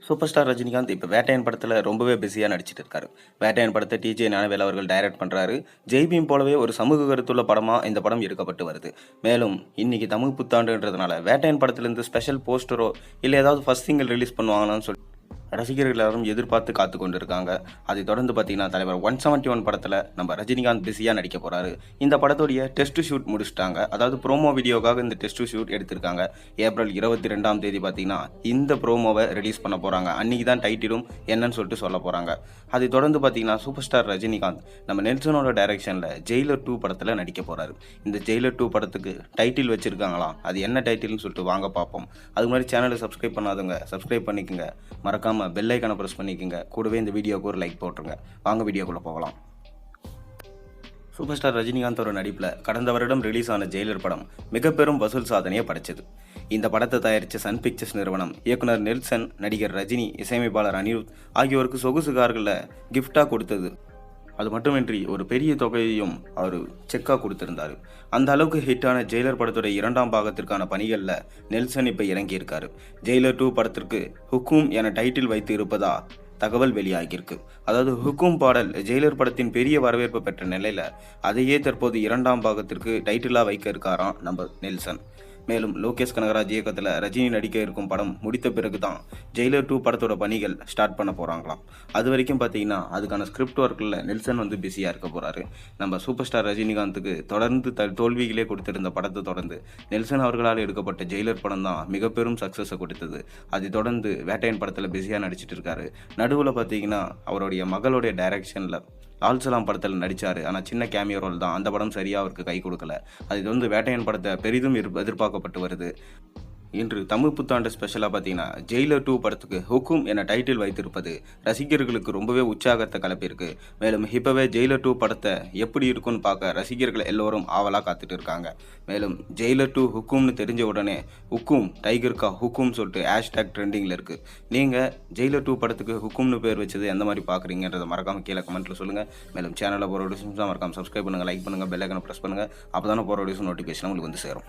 Super star Rajinikanth இப்போ வேட்டையன் படத்தில் ரொம்பவே பிஸியாக நடிச்சிட்டு இருக்காரு. வேட்டையன் படத்தை டிஜே ஞானவேல் அவர்கள் டைரக்ட் பண்ணுறாரு. ஜெய்பீம் போலவே ஒரு சமூக கருத்துள்ள படமாக இந்த படம் எடுக்கப்பட்டு வருது. மேலும் இன்னைக்கு தமிழ் புத்தாண்டுன்றதுனால வேட்டையன் படத்துலேருந்து ஸ்பெஷல் போஸ்டரோ இல்லை ஏதாவது ஃபர்ஸ்ட் சிங்கிள் ரிலீஸ் பண்ணுவாங்களான்னு சொல்லி ரசிகர்கள் எல்லாரும் எதிர்பார்த்து காத்து கொண்டு இருக்காங்க. அதை தொடர்ந்து பார்த்தீங்கன்னா தலைவர் 171 படத்தில் நம்ம ரஜினிகாந்த் பிஸியாக நடிக்க போகிறாரு. இந்த படத்துடைய டெஸ்ட் ஷூட் முடிச்சுட்டாங்க. அதாவது ப்ரோமோ வீடியோக்காக இந்த டெஸ்ட் ஷூட் எடுத்திருக்காங்க. ஏப்ரல் 22ஆம் தேதி பார்த்தீங்கன்னா இந்த ப்ரோமோவை ரிலீஸ் பண்ண போகிறாங்க. அன்றைக்கி தான் டைட்டிலும் என்னன்னு சொல்லிட்டு சொல்ல போகிறாங்க. அதை தொடர்ந்து பார்த்தீங்கன்னா சூப்பர் ஸ்டார் ரஜினிகாந்த் நம்ம நெல்சனோட டைரக்ஷனில் ஜெயிலர் 2 படத்தில் நடிக்க போகிறாரு. இந்த ஜெயிலர் 2 படத்துக்கு டைட்டில் வச்சுருக்காங்களாம். அது என்ன டைட்டில்னு சொல்லிட்டு வாங்க பார்ப்போம். அது மாதிரி சேனலை சப்ஸ்கிரைப் பண்ணாதவங்க சப்ஸ்கிரைப் பண்ணிக்கோங்க. மறக்காம பெல் ஐகானை பிரஸ் பண்ணிக்கோங்க. கூடவே இந்த வீடியோக்கு ஒரு லைக் போட்டுருங்க. வாங்க வீடியோக்குள்ளே போகலாம். சூப்பர் ஸ்டார் ரஜினிகாந்தோட நடிப்பில் கடந்த வருடம் ரிலீஸ் ஆன ஜெயிலர் படம் மிக பெரும் வசூல் சாதனையை படைச்சது. இந்த படத்தை தயாரித்த சன் பிக்சர்ஸ் நிறுவனம் இயக்குனர் நெல்சன், நடிகர் ரஜினி, இசையமைப்பாளர் அனிருத் ஆகியோருக்கு சொகுசு கார்களில் கிஃப்டாக கொடுத்தது. அது மட்டுமின்றி ஒரு பெரிய தொகையையும் அவர் செக்காக கொடுத்திருந்தார். அந்த அளவுக்கு ஹிட்டான ஜெயிலர் படத்துடைய 2ஆம் பாகத்திற்கான பணிகளில் நெல்சன் இப்போ இறங்கியிருக்காரு. ஜெயிலர் 2 படத்திற்கு ஹுக்கும் என டைட்டில் வைத்து இருப்பதா தகவல் வெளியாகியிருக்கு. அதாவது ஹுக்கும் பாடல் ஜெயிலர் படத்தின் பெரிய வரவேற்பு பெற்ற நிலையில் அதையே தற்போது 2ஆம் பாகத்திற்கு டைட்டிலாக வைக்க இருக்காராம் நம்ம நெல்சன். மேலும் லோகேஷ் கனகராஜ் இயக்கத்தில் ரஜினி நடிக்க இருக்கும் படம் முடித்த பிறகு தான் ஜெயிலர் 2 படத்தோட பணிகள் ஸ்டார்ட் பண்ண போகிறாங்களாம். அது வரைக்கும் பார்த்தீங்கன்னா அதுக்கான ஸ்கிரிப்ட் ஒர்க்கில் நெல்சன் வந்து பிஸியாக இருக்க போகிறாரு. நம்ம சூப்பர் ஸ்டார் ரஜினிகாந்துக்கு தொடர்ந்து தோல்விகளே கொடுத்திருந்த படத்தை தொடர்ந்து நெல்சன் அவர்களால் எடுக்கப்பட்ட ஜெயிலர் படம் தான் மிக பெரும் சக்ஸஸை கொடுத்தது. அதை தொடர்ந்து வேட்டையன் படத்தில் பிஸியாக நடிச்சிட்டு இருக்காரு. நடுவில் பார்த்தீங்கன்னா அவருடைய மகளுடைய டைரக்ஷனில் ஆல்சலாம் படத்தில் நடித்தார். ஆனால் சின்ன கேமியோ ரோல் தான். அந்த படம் சரியாக அவருக்கு கை கொடுக்கல. அது வந்து வேட்டையன் படத்தை பெரிதும் எதிர்பார்க்கப்பட்டு வருது. இன்று தமிழ் புத்தாண்டு ஸ்பெஷலாக பார்த்தீங்கன்னா ஜெயிலர் 2 படத்துக்கு ஹுக்கும் என டைட்டில் வைத்திருப்பது ரசிகர்களுக்கு ரொம்பவே உற்சாகத்தை கலப்பியிருக்கு. மேலும் இப்போவே ஜெயிலர் 2 படத்தை எப்படி இருக்குன்னு பார்க்க ரசிகர்கள் எல்லோரும் ஆவலாக காத்துட்டு இருக்காங்க. மேலும் ஜெயிலர் 2 ஹுக்கும்னு தெரிஞ்ச உடனே ஹுக்கும் டைகர் கா ஹுக்கும் சொல்லிட்டு ஹேஷ்டாக் ட்ரெண்டிங்கில் இருக்குது. நீங்கள் ஜெயிலர் 2 படத்துக்கு ஹுக்கும்னு பேர் வச்சது எந்த மாதிரி பார்க்குறீங்கன்றதை மறக்காமல் கீழே கமெண்ட்டில் சொல்லுங்கள். மேலும் சேனலில் போகிற வீடியோஸ் மறக்காமல் சப்ஸ்கிரைப் பண்ணுங்கள், லைக் பண்ணுங்கள், பெல் ஐகானை ப்ரெஸ் பண்ணுங்கள். அப்போ தானே போகிற வீடியோஸ் நோட்டிஃபிகேஷன் உங்களுக்கு வந்து சேரும்.